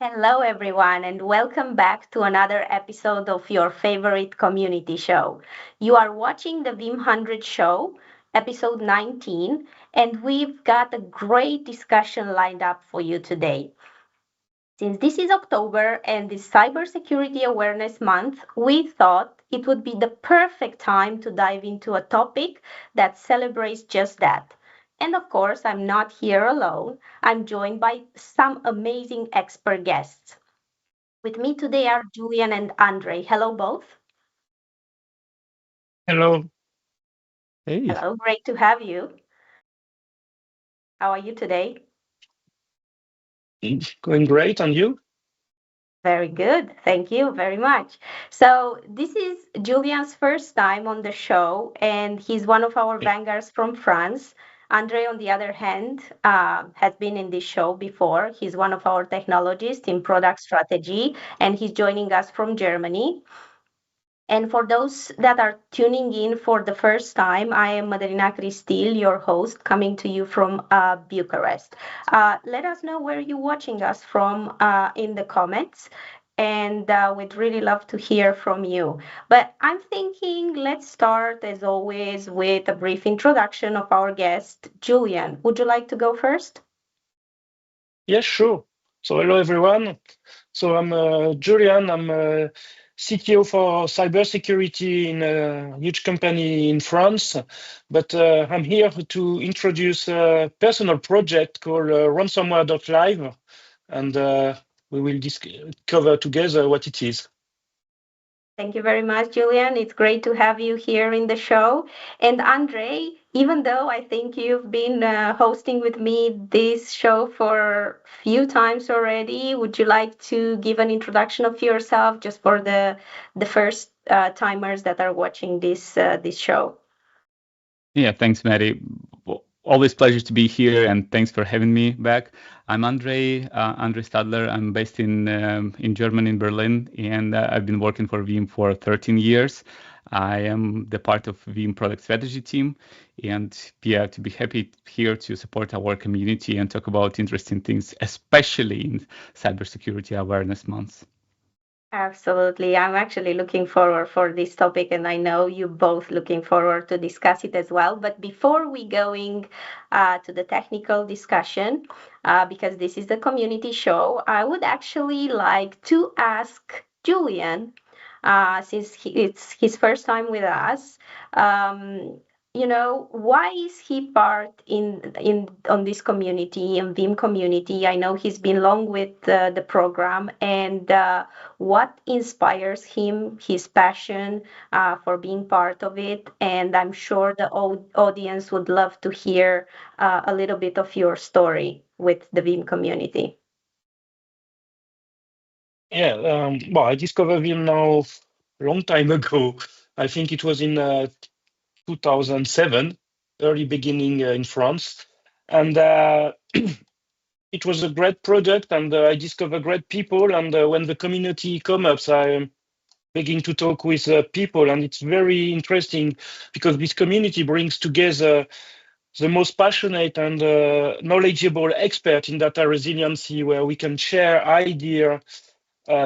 Hello, everyone, and welcome back to another episode of your favorite community show. You are watching the Veeam 100 show, episode 19, and we've got a great discussion lined up for you today. Since this is October and is Cybersecurity Awareness Month, we thought it would be the perfect time to dive into a topic that celebrates just that. And of course, I'm not here alone. I'm joined by some amazing expert guests. With me today are Julien and Andrey. Hello, both. Hello. Hey, Hello, great to have you. How are you today? Going great, and you? Very good. Thank you very much. So, this is Julian's first time on the show, and he's one of our vanguards from France. Andre, on the other hand, has been in this show before. He's one of our technologists in product strategy, and he's joining us from Germany. And for those that are tuning in for the first time, I am Madalina Cristil, your host, coming to you from Bucharest. Let us know where you're watching us from in the comments, and we'd really love to hear from you. But I'm thinking let's start, as always, with a brief introduction of our guest, Julian. Would you like to go first? Yes, sure. So, hello, everyone. So, I'm Julien. I'm CTO for cybersecurity in a huge company in France. But I'm here to introduce a personal project called ransomware.live, and we will cover together what it is. Thank you very much, Julian. It's great to have you here in the show. And Andre, even though I think you've been hosting with me this show for a few times already, would you like to give an introduction of yourself just for the first timers that are watching this show? yeah, thanks, Maddie. Always pleasure to be here, and thanks for having me back. I'm Andrey Stadler. I'm based in Germany, in Berlin, and I've been working for Veeam for 13 years. I am the part of Veeam product strategy team, and yeah, to be happy here to support our community and talk about interesting things, especially in cybersecurity awareness months. Absolutely. I'm actually looking forward for this topic, and I know you both looking forward to discuss it as well. But before we going to the technical discussion, because this is the community show, I would actually like to ask Julian, since it's his first time with us, why is he part in on this community and Veeam community? I know he's been long with the program, and what inspires him, his passion for being part of it. And I'm sure the audience would love to hear a little bit of your story with the Veeam community. Yeah, well, I discovered Vim now a long time ago. I think it was in 2007, early beginning in France. And it was a great product, and I discovered great people. And when the community come up, I begin to talk with people, and it's very interesting because this community brings together the most passionate and knowledgeable expert in data resiliency, where we can share idea,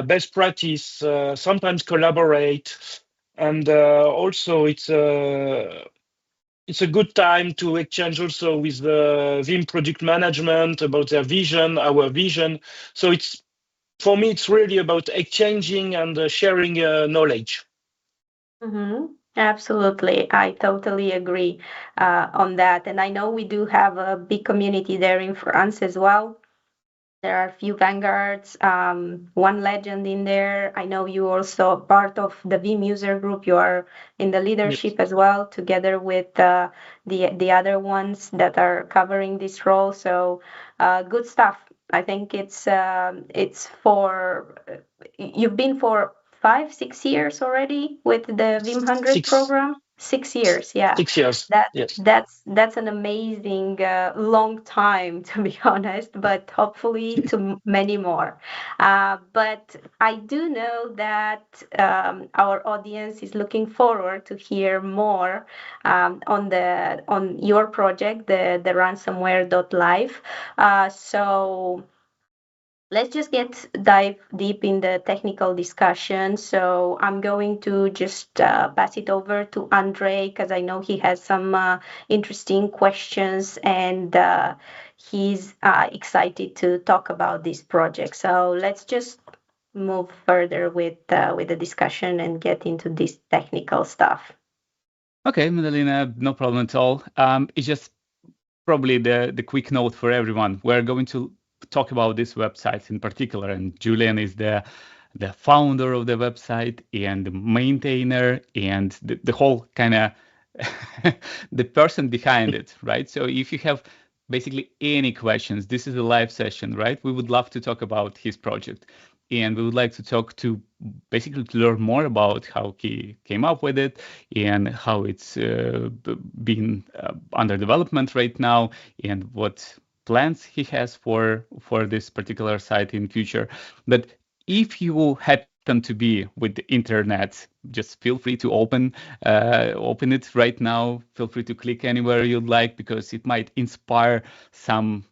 best practice, sometimes collaborate, and also it's a good time to exchange also with the Veeam product management about their vision, our vision. So it's for me, it's really about exchanging and sharing knowledge. Absolutely. I totally agree on that. And I know we do have a big community there in France as well. There are a few vanguards, one legend in there. I know you also part of the Veeam user group. You are in the Yes. leadership as well, together with the other ones that are covering this role. So good stuff. I think it's for you've been for 5, 6 years already with the Veeam 100 Six, program. 6 years, yeah. 6 years. That Yes. that's an amazing long time to be honest, but hopefully to many more. But I do know that our audience is looking forward to hear more on your project, the ransomware.live. So let's just dive deep in the technical discussion. So I'm going to just pass it over to Andrey because I know he has some interesting questions and he's excited to talk about this project. So let's just move further with the discussion and get into this technical stuff. Okay, Madalina, no problem at all. It's just probably the quick note for everyone. We're going to talk about this website in particular, and Julien is the founder of the website and the maintainer and the whole kind of the person behind it, right? So if you have basically any questions, this is a live session, right? We would love to talk about his project, and we would like to talk to basically to learn more about how he came up with it and how it's been under development right now and what plans he has for this particular site in future. But if you happen to be with the internet, just feel free to open it right now. Feel free to click anywhere you'd like because it might inspire some,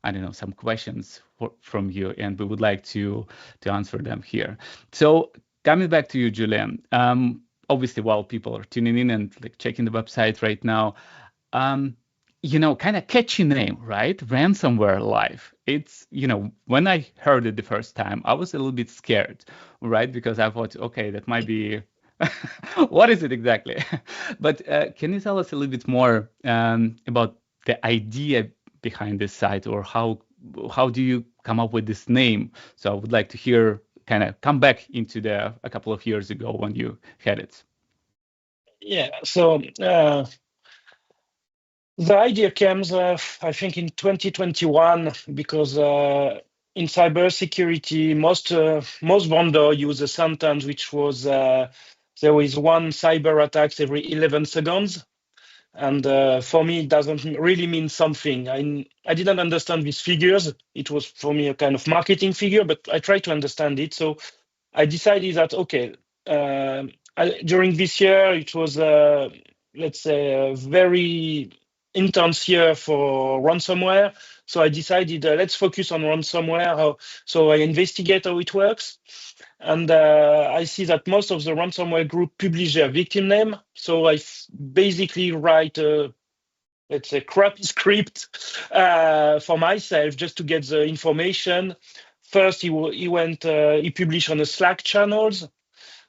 I don't know, some questions from you, and we would like to answer them here. So coming back to you, Julien, obviously while people are tuning in and like checking the website right now, kind of catchy name, right? Ransomware.live. It's, when I heard it the first time, I was a little bit scared, right? Because I thought, okay, that might be, what is it exactly? But can you tell us a little bit more about the idea behind this site, or how do you come up with this name? So I would like to hear, kind of come back into a couple of years ago when you had it. Yeah. So the idea comes, I think, in 2021 because in cybersecurity, most vendors use a sentence which was there is one cyber attack every 11 seconds. And for me, it doesn't really mean something. I didn't understand these figures. It was for me a kind of marketing figure, but I tried to understand it. So I decided that, okay, during this year, it was, let's say, a very intense year for ransomware. So I decided, let's focus on ransomware. So I investigate how it works. And I see that most of the ransomware group publish their victim name. So I basically write let's say crappy script for myself just to get the information. First, he published on the Slack channels.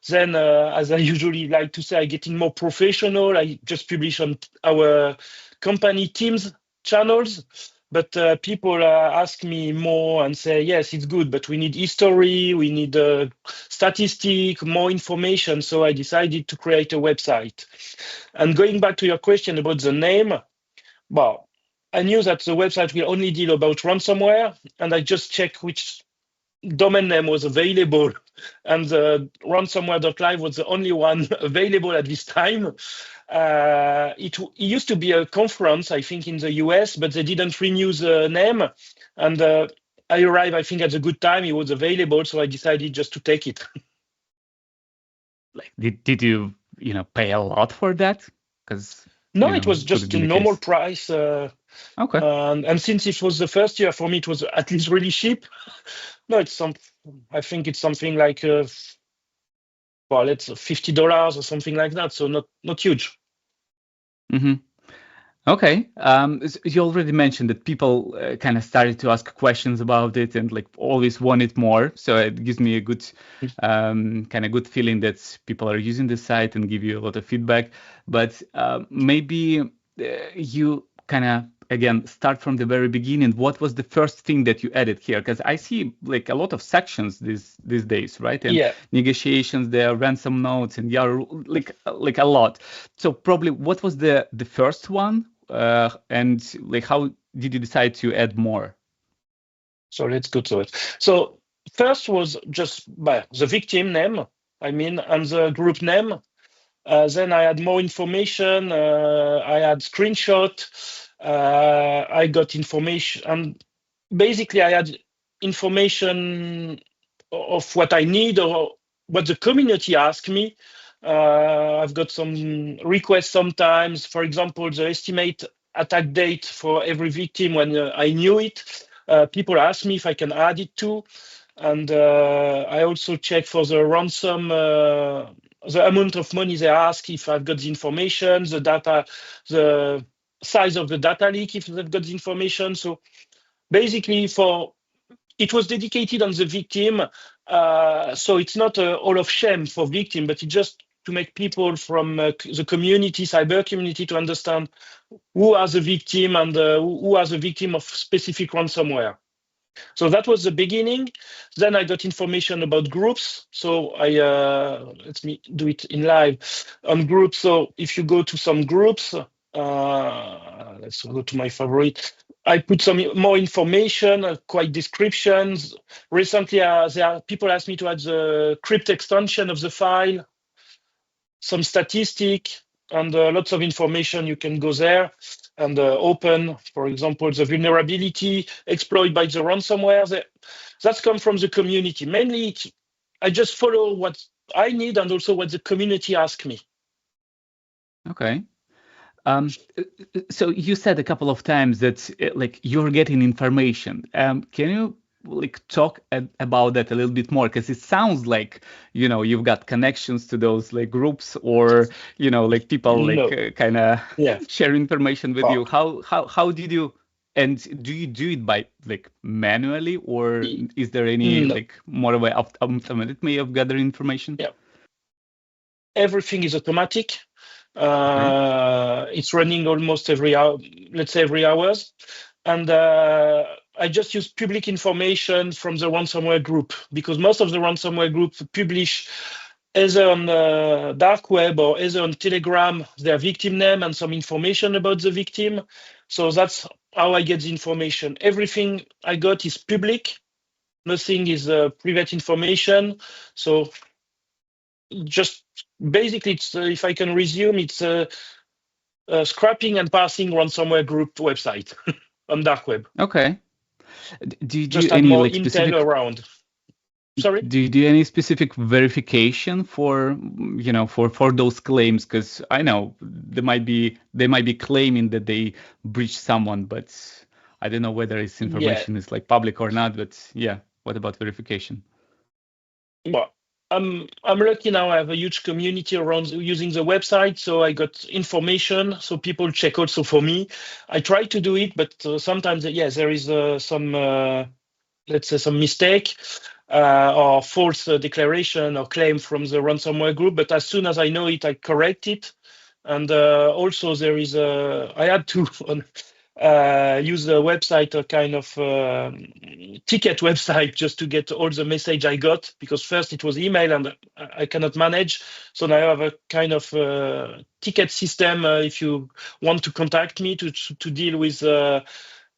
Then, as I usually like to say, I getting more professional. I just publish on our company Teams channels. But people ask me more and say, yes, it's good, but we need history, we need statistic, more information. So I decided to create a website. And going back to your question about the name, well, I knew that the website will only deal about ransomware, and I just checked which domain name was available, and ransomware.live was the only one available at this time. It used to be a conference, I think, in the US, but they didn't renew the name. And I arrived, I think, at a good time. It was available, so I decided just to take it. Like, did you pay a lot for that? Because no, it was just a normal price. Okay. And since it was the first year, for me, it was at least really cheap. No, I think it's something like, it's $50 or something like that. So not huge. Mm-hmm. Okay. You already mentioned that people kind of started to ask questions about it and like always wanted more. So it gives me a good kind of good feeling that people are using the site and give you a lot of feedback. But maybe you kind of again start from the very beginning. What was the first thing that you added here? Because I see like a lot of sections these days, right? And negotiations, there are ransom notes, and like a lot. So probably what was the first one, and like how did you decide to add more? So let's go to it. So first was just the victim name, and the group name. Then I had more information. I had screenshot. I got information, and basically I had information of what I need or what the community asked me. I've got some requests sometimes. For example, the estimate attack date for every victim when I knew it. People ask me if I can add it too. And I also check for the ransom, the amount of money they ask, if I've got the information, the data, the size of the data leak, if they've got the information. So basically, it was dedicated on the victim. So it's not all of shame for victim, but it's just to make people from the community, cyber community, to understand who are the victim and who are the victim of specific ransomware. So that was the beginning. Then I got information about groups. So let me do it in live on groups. So if you go to some groups, let's go to my favorite. I put some more information, quite descriptions. Recently, people asked me to add the crypt extension of the file, some statistic, and lots of information. You can go there and open, for example, the vulnerability exploited by the ransomware. That's come from the community. Mainly, I just follow what I need and also what the community asks me. Okay. So you said a couple of times that like you're getting information. Can you like talk about that a little bit more? Because it sounds like you've got connections to those like groups, or like people like kind of share information with you. How did you? And do you do it by like manually, or is there any like more of a automatic way of gathering information? Yeah, everything is automatic. It's running almost every hour, let's say every hours. And I just use public information from the ransomware group, because most of the ransomware groups publish either on the dark web or either on Telegram their victim name and some information about the victim. So that's how I get the information. Everything I got is public. Nothing is private information. So just basically, it's, if I can resume, it's scrapping and parsing ransomware group website on dark web. Okay. Do you just do add any more like intel specific around? Sorry? Do you do any specific verification for for those claims? Because I know they might be claiming that they breached someone, but I don't know whether this information is like public or not. But yeah, what about verification? Well, I'm lucky now. I have a huge community around using the website, so I got information. So people check also for me. I try to do it, but sometimes there is some let's say some mistake or false declaration or claim from the ransomware group. But as soon as I know it, I correct it. And also there is I had to use the website, a kind of ticket website, just to get all the message I got, because first it was email and I cannot manage. So now I have a kind of ticket system if you want to contact me to deal with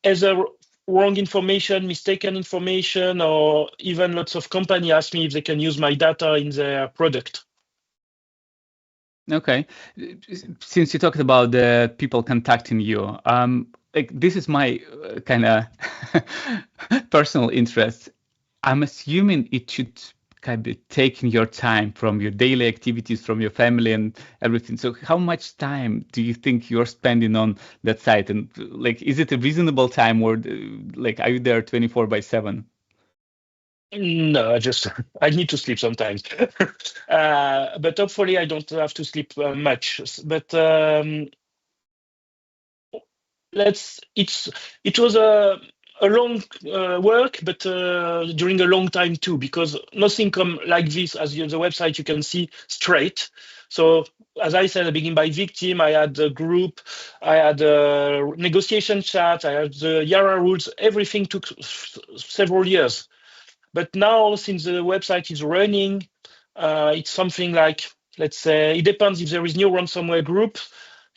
either wrong information, mistaken information, or even lots of companies ask me if they can use my data in their product. Okay. Since you talked about the people contacting you, like this is my kind of personal interest. I'm assuming it should kind of be taking your time from your daily activities, from your family and everything. So how much time do you think you're spending on that site? And like, is it a reasonable time, or like, are you there 24/7? No, I need to sleep sometimes, but hopefully I don't have to sleep much. But it was a long work, but during a long time too, because nothing come like this. As the website, you can see straight. So as I said, I begin by victim. I had a group, I had a negotiation chat, I had the Yara rules. Everything took several years. But now, since the website is running, it's something like, let's say, it depends if there is new ransomware group,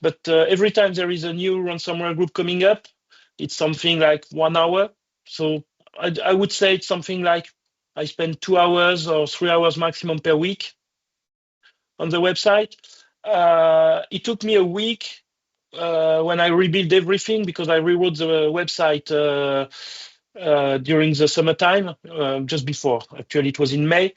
but every time there is a new ransomware group coming up, it's something like 1 hour. So I would say it's something like I spend 2 hours or 3 hours maximum per week on the website. it took me a week when I rebuilt everything because I rewrote the website during the summertime, just before. Actually, it was in May.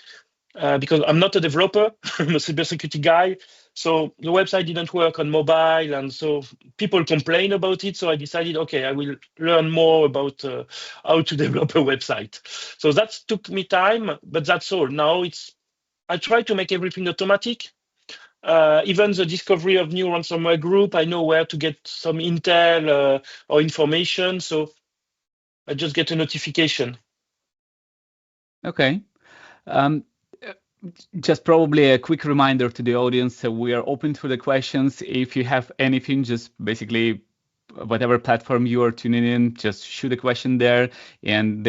Because I'm not a developer, I'm a cybersecurity guy. So the website didn't work on mobile. And so people complain about it. So I decided, okay, I will learn more about how to develop a website. So that took me time, but that's all. Now I try to make everything automatic. Even the discovery of new ransomware group, I know where to get some intel or information. So I just get a notification. Okay. Um, Just probably a quick reminder to the audience, we are open to the questions. If you have anything, just basically whatever platform you are tuning in, just shoot a question there, and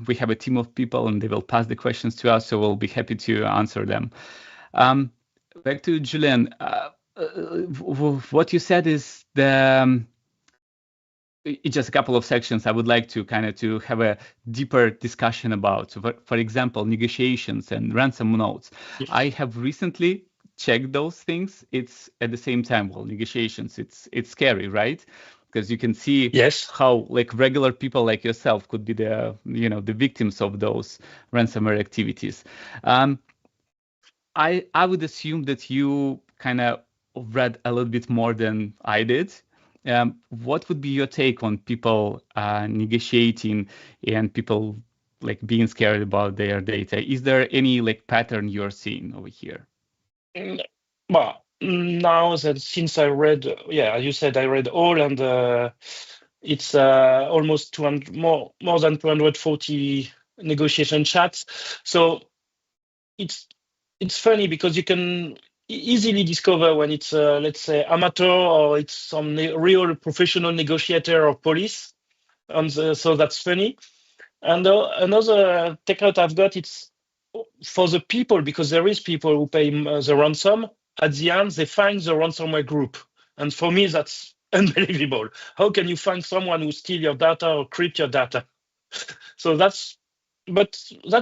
we have a team of people and they will pass the questions to us, so we'll be happy to answer them. Back to Julien. What you said is it's just a couple of sections I would like to to have a deeper discussion about. So for example, negotiations and ransom notes. Yes. I have recently checked those things. It's at the same time, well, negotiations, it's scary, right? Because you can see how like regular people like yourself could be the victims of those ransomware activities. I would assume that you kind of read a little bit more than I did. What would be your take on people negotiating and people like being scared about their data? Is there any like pattern you're seeing over here? Well, now that since I read, as you said, I read all, and it's almost 200 more than 240 negotiation chats. So it's funny because you can easily discover when it's let's say amateur or it's some real professional negotiator or police, and so that's funny. And another takeout I've got, it's for the people, because there is people who pay the ransom. At the end, they find the ransomware group, and for me, that's unbelievable. How can you find someone who steal your data or crypt your data? So that's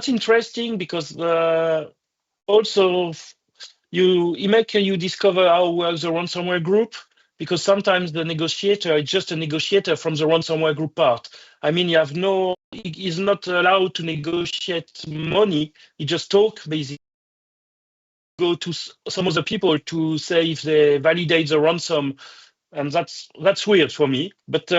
interesting because also it make you discover how works the ransomware group, because sometimes the negotiator is just a negotiator from the ransomware group part. I mean, he's not allowed to negotiate money. He just talk basically, go to some other people to say if they validate the ransom, and that's weird for me. But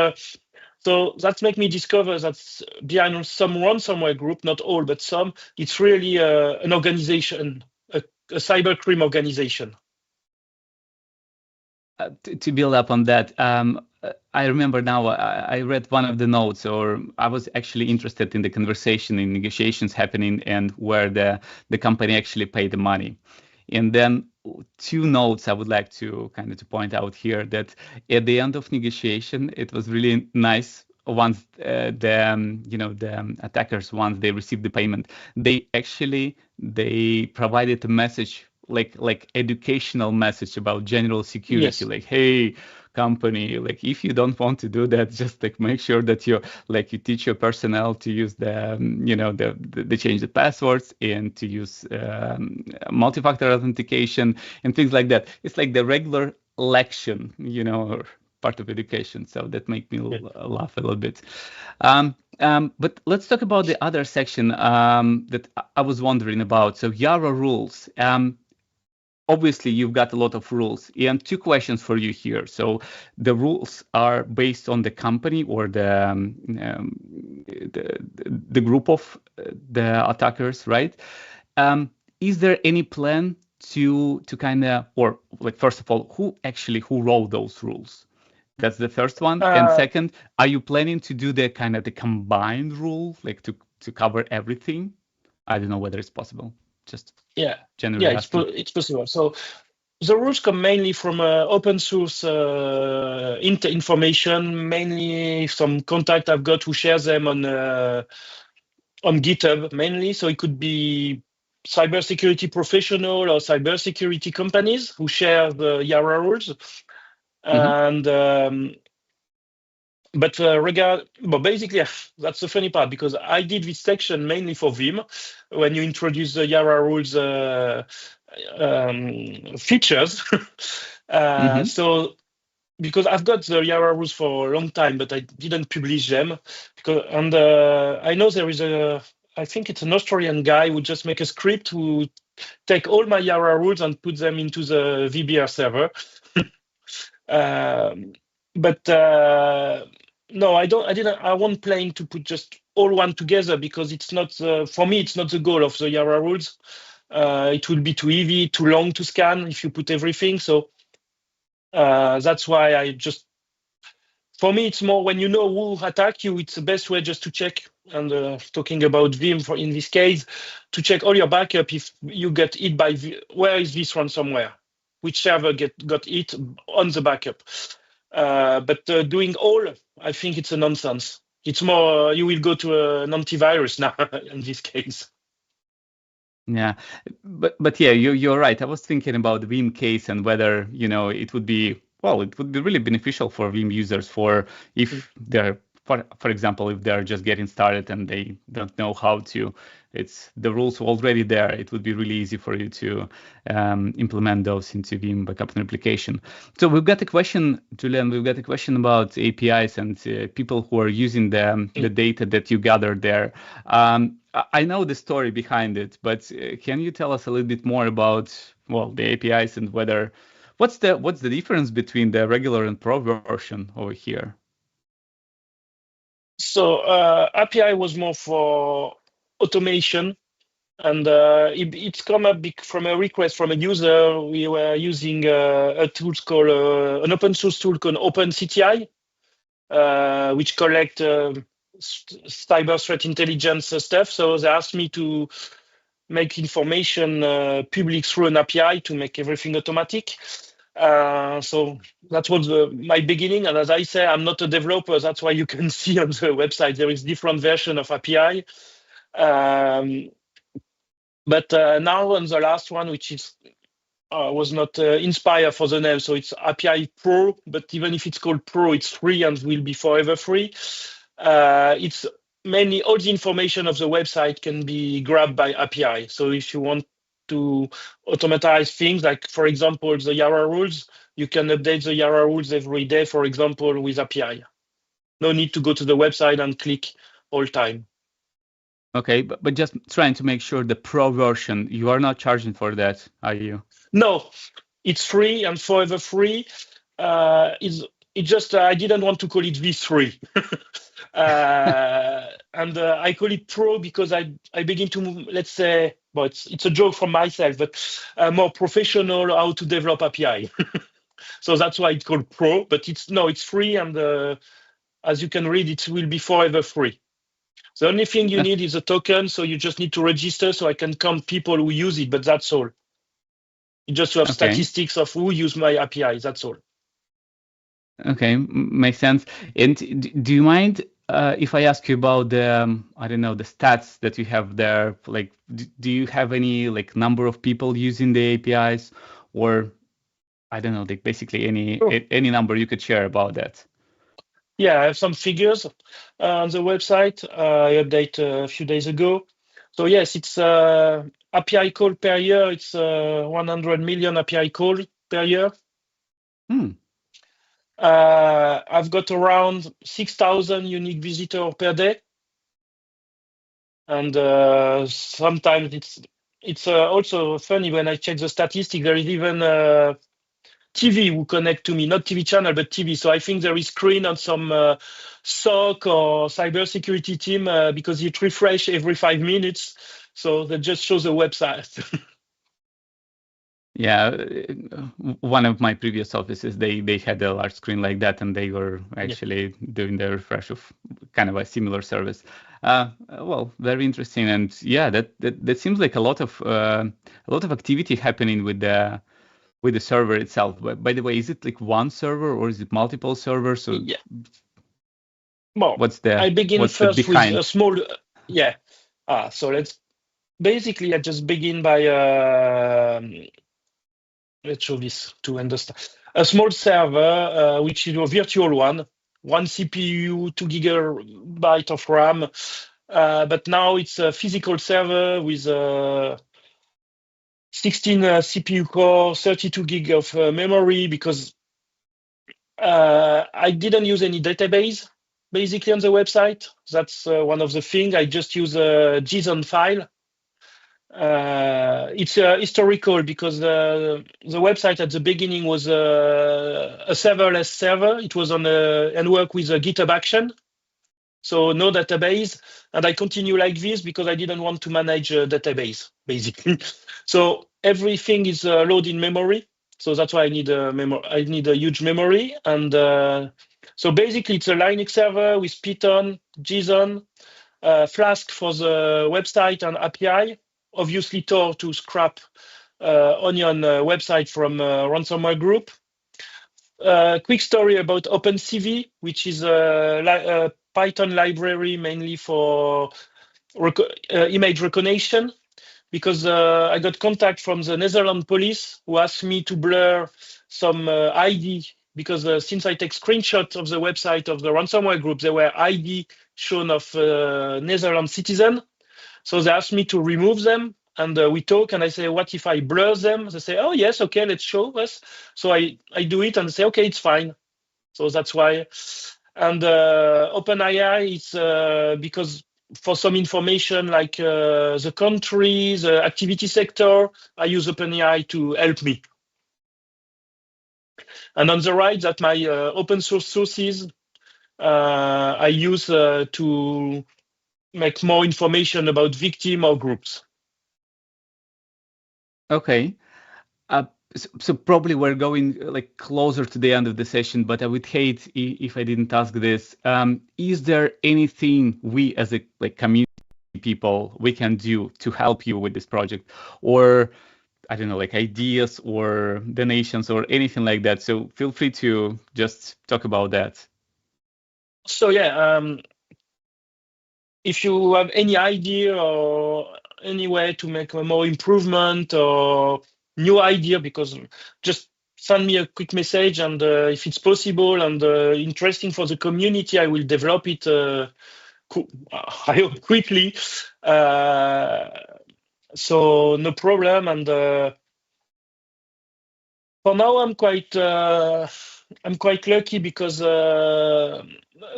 so that make me discover that behind some ransomware group, not all, but some, it's really an organization, a cybercrime organization. To build up on that, I remember now I read one of the notes, or I was actually interested in the conversation in negotiations happening and where the company actually paid the money. And then two notes I would like to to point out here, that at the end of negotiation, it was really nice. Once the attackers, once they received the payment, they provided a message, like educational message about general security. Yes. Like, hey, company, like if you don't want to do that, just like make sure that you teach your personnel to use the change the passwords and to use multi-factor authentication and things like that. It's like the regular lection, or part of education. So that made me laugh a little bit. But let's talk about the other section that I was wondering about. So Yara rules. Obviously, you've got a lot of rules, and two questions for you here. So the rules are based on the company or the group of the attackers, right? Is there any plan to or like, first of all, who wrote those rules? That's the first one. And second, are you planning to do the the combined rule, like to cover everything? I don't know whether it's possible. Just generally asking. It's possible. So the rules come mainly from open source information, mainly some contact I've got who share them on GitHub mainly. So it could be cybersecurity professional or cybersecurity companies who share the Yara rules. And but basically, that's the funny part, because I did this section mainly for Veeam when you introduce the Yara rules features. So because I've got the Yara rules for a long time, but I didn't publish them because, and I know there is I think it's an Australian guy who just make a script who take all my Yara rules and put them into the VBR server. But no, I don't. I didn't. I won't plan to put just all one together because it's not for me. It's not the goal of the Yara rules. It will be too heavy, too long to scan if you put everything. So that's why I just. For me, it's more when you know who attack you. It's the best way just to check. And talking about Veeam for in this case, to check all your backup if you get hit by where is this ransomware, which server got hit on the backup. But doing all, I think it's a nonsense. It's more you will go to an antivirus now in this case. Yeah, but yeah, you're right. I was thinking about the Veeam case and whether it would be really beneficial for Veeam users for if they're for example if they're just getting started and they don't know how to. It's the rules already there. It would be really easy for you to implement those into Veeam backup and replication. So we've got a question, Julien. We've got a question about APIs and people who are using the data that you gathered there. I know the story behind it, but can you tell us a little bit more about the APIs and what's the difference between the regular and pro version over here? So API was more for automation, and it's come up from a request from a user. We were using a tool called an open source tool called OpenCTI, which collect cyber threat intelligence stuff. So they asked me to make information public through an API to make everything automatic. So that was my beginning. And as I say, I'm not a developer. That's why you can see on the website there is different version of API. But now on the last one, which is was not inspired for the name, so it's API Pro. But even if it's called Pro, it's free and will be forever free. It's mainly all the information of the website can be grabbed by API. So if you want to automatize things, like for example the Yara rules, you can update the Yara rules every day, for example, with API. No need to go to the website and click all time. Okay, but just trying to make sure the pro version, you are not charging for that, are you? No, it's free and forever free. It just I didn't want to call it V3. And I call it Pro because I begin to move, let's say, but it's a joke from myself, but more professional how to develop API. So that's why it's called Pro, but it's free, and as you can read, it will be forever free. The only thing you need is a token, so you just need to register so I can count people who use it, but that's all. You just have statistics of who use my API, that's all. Okay, makes sense. And do you mind if I ask you about the, I don't know, the stats that you have there? Like, do you have any number of people using the APIs, or I don't know, like basically any number you could share about that? Yeah, I have some figures on the website. I update a few days ago. So yes, it's API call per year. It's 100 million API call per year. I've got around 6,000 unique visitors per day, and sometimes it's also funny when I check the statistics. There is even TV who connect to me, not TV channel, but TV. So I think there is screen on some SOC or cybersecurity team because it refresh every 5 minutes. So that just shows the website. Yeah, one of my previous offices, they had a large screen like that, and they were actually doing the refresh of kind of a similar service. Well, very interesting, and yeah, that seems like a lot of activity happening with the server itself. But by the way, is it like one server or is it multiple servers? So yeah. Well, I begin first with a small. Yeah. So I just begin by. Let's show this to understand. A small server, which is a virtual one CPU, 2 GB of RAM. But now it's a physical server with 16 CPU core, 32 gig of memory, because I didn't use any database basically on the website. That's one of the things. I just use a JSON file. It's historical because the website at the beginning was a serverless server. It was on and work with a GitHub Action, so no database. And I continue like this because I didn't want to manage a database basically. So everything is loaded in memory. So that's why I need a I need a huge memory. And so basically, it's a Linux server with Python, JSON, Flask for the website and API. Obviously, Tor to scrap Onion website from ransomware group. Quick story about OpenCV, which is a Python library mainly for image recognition, because I got contact from the Netherlands police who asked me to blur some ID, because since I take screenshots of the website of the ransomware group, there were ID shown of Netherlands citizen. So they asked me to remove them, and we talk, and I say, what if I blur them? They say, oh yes, okay, let's show us. So I do it and say, okay, it's fine. So that's why. And OpenAI is because for some information like the country, the activity sector, I use OpenAI to help me. And on the right, that my open source sources I use to make more information about victim or groups. Okay. So probably we're going like closer to the end of the session, but I would hate if I didn't ask this. Is there anything we as a community people we can do to help you with this project, or I don't know, like ideas or donations or anything like that? So feel free to just talk about that. So yeah, if you have any idea or any way to make a more improvement or new idea, because just send me a quick message, and if it's possible and interesting for the community, I will develop it. I hope quickly. So no problem. And for now, I'm quite lucky because a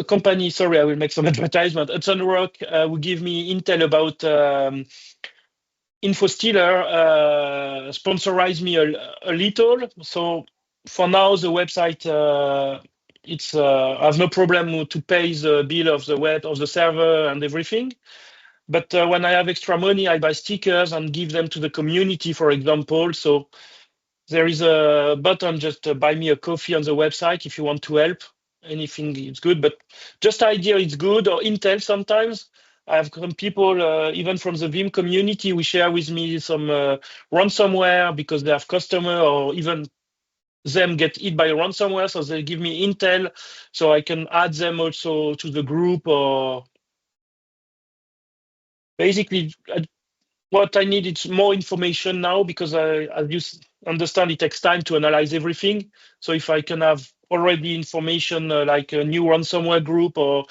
company. Sorry, I will make some advertisement. Hudson Rock will give me intel about InfoStealer, sponsorize me a little. So for now, the website it's I have no problem to pay the bill of the web of the server and everything. But when I have extra money, I buy stickers and give them to the community, for example. So there is a button, just buy me a coffee on the website if you want to help. Anything is good, but just idea it's good, or intel sometimes. I have some people, even from the Veeam community, who share with me some ransomware because they have customer, or even them get hit by ransomware, so they give me intel, so I can add them also to the group. Or basically, what I need is more information now, because as you understand, it takes time to analyze everything. So if I can have already information like a new ransomware group or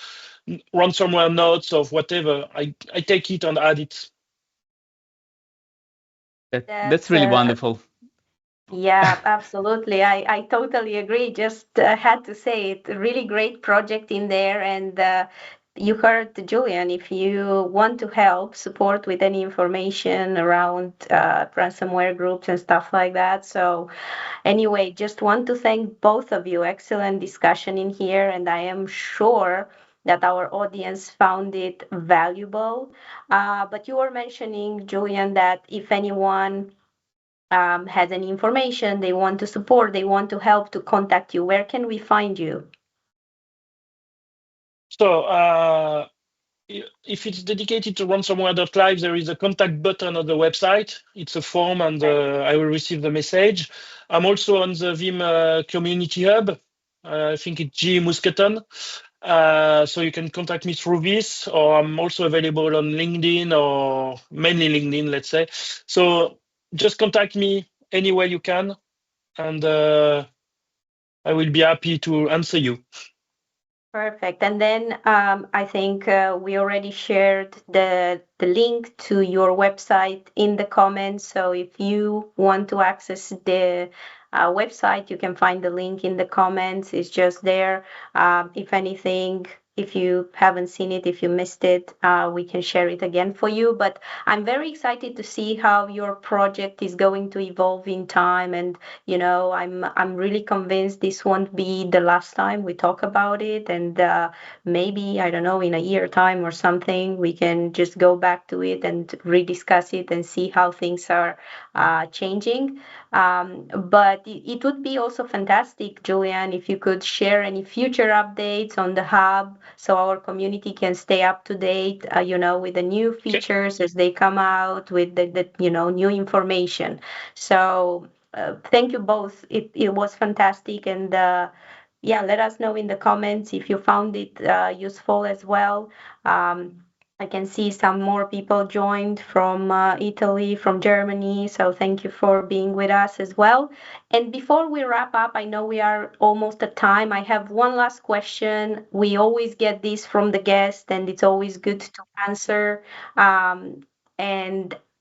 ransomware nodes of whatever, I take it and add it. That's really wonderful. Yeah, absolutely. I totally agree. Just had to say it. Really great project in there. And you heard Julian, if you want to help support with any information around ransomware groups and stuff like that. So anyway, just want to thank both of you. Excellent discussion in here. And I am sure that our audience found it valuable. But you were mentioning, Julian, that if anyone has any information, they want to support, they want to help, to contact you, where can we find you? So if it's dedicated to ransomware.live, there is a contact button on the website. It's a form, and I will receive the message. I'm also on the Veeam Community Hub. I think it's G Mousqueton. So you can contact me through this, or I'm also available on LinkedIn, or mainly LinkedIn, let's say. So just contact me any way you can, and I will be happy to answer you. Perfect. And then I think we already shared the link to your website in the comments. So if you want to access the website, you can find the link in the comments. It's just there. If anything, if you haven't seen it, if you missed it, we can share it again for you. But I'm very excited to see how your project is going to evolve in time. And I'm really convinced this won't be the last time we talk about it, and maybe I don't know, in a year time or something, we can just go back to it and rediscuss it and see how things are changing. But it would be also fantastic, Julian, if you could share any future updates on the hub so our community can stay up to date, with the new Okay. features as they come out, with the new information. So thank you both. It was fantastic. And yeah, let us know in the comments if you found it useful as well. Um, I can see some more people joined from Italy, from Germany. So thank you for being with us as well. And before we wrap up, I know we are almost at time. I have one last question. We always get this from the guest, and it's always good to answer. And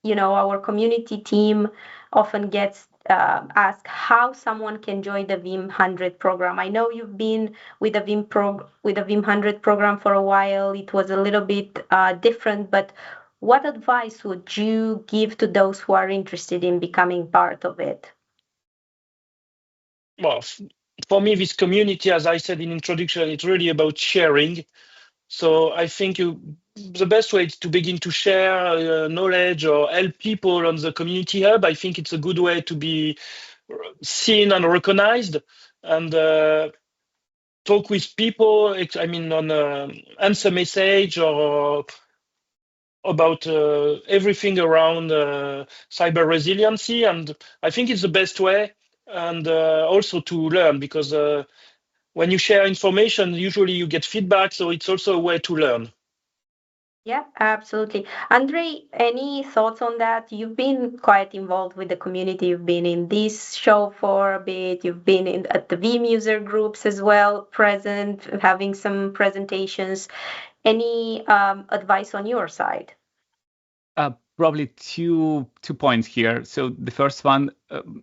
our community team often gets asked how someone can join the Veeam 100 program. I know you've been with the Veeam 100 program for a while. It was a little bit different, but what advice would you give to those who are interested in becoming part of it? Well, for me, this community, as I said in introduction, it's really about sharing. So I think the best way is to begin to share knowledge or help people on the community hub. I think it's a good way to be seen and recognized, and talk with people. I mean, on answer message or about everything around cyber resiliency. And I think it's the best way, and also to learn, because when you share information, usually you get feedback. So it's also a way to learn. Yeah, absolutely. Andrei, any thoughts on that? You've been quite involved with the community. You've been in this show for a bit. You've been at the Veeam user groups as well, present, having some presentations. Any advice on your side? Probably two points here. So the first one,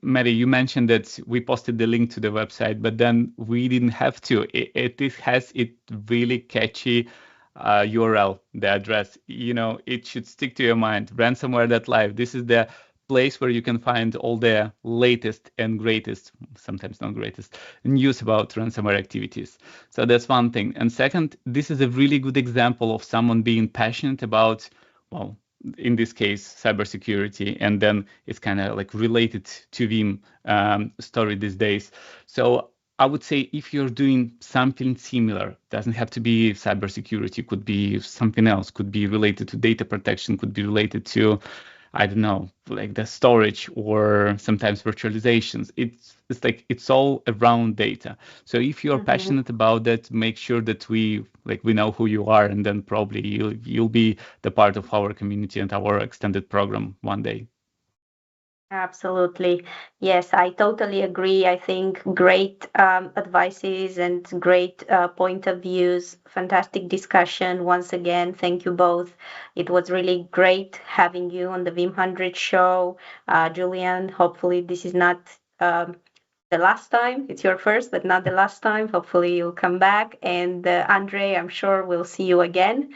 Mary, you mentioned that we posted the link to the website, but then we didn't have to. It has it really catchy URL, the address. It should stick to your mind. Ransomware.live. This is the place where you can find all the latest and greatest, sometimes not greatest, news about ransomware activities. So that's one thing. And second, this is a really good example of someone being passionate about, well, in this case, cybersecurity, and then it's kind of like related to Veeam story these days. So I would say if you're doing something similar, doesn't have to be cybersecurity, could be something else, could be related to data protection, could be related to, I don't know, like the storage or sometimes virtualizations. It's like it's all around data. So if you're passionate about that, make sure that we know who you are, and then probably you'll be the part of our community and our extended program one day. Absolutely. Yes, I totally agree. I think great advices and great point of views. Fantastic discussion. Once again, thank you both. It was really great having you on the Vim 100 show. Julian, hopefully this is not the last time. It's your first, but not the last time. Hopefully you'll come back. And Andrei, I'm sure we'll see you again.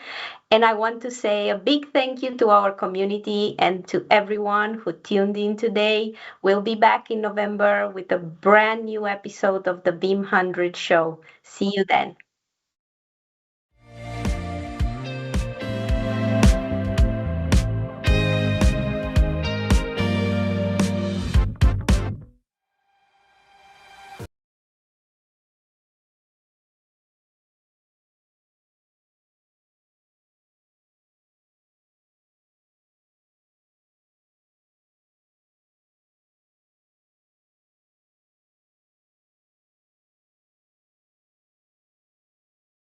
And I want to say a big thank you to our community and to everyone who tuned in today. We'll be back in November with a brand new episode of the Beam 100 show. See you then.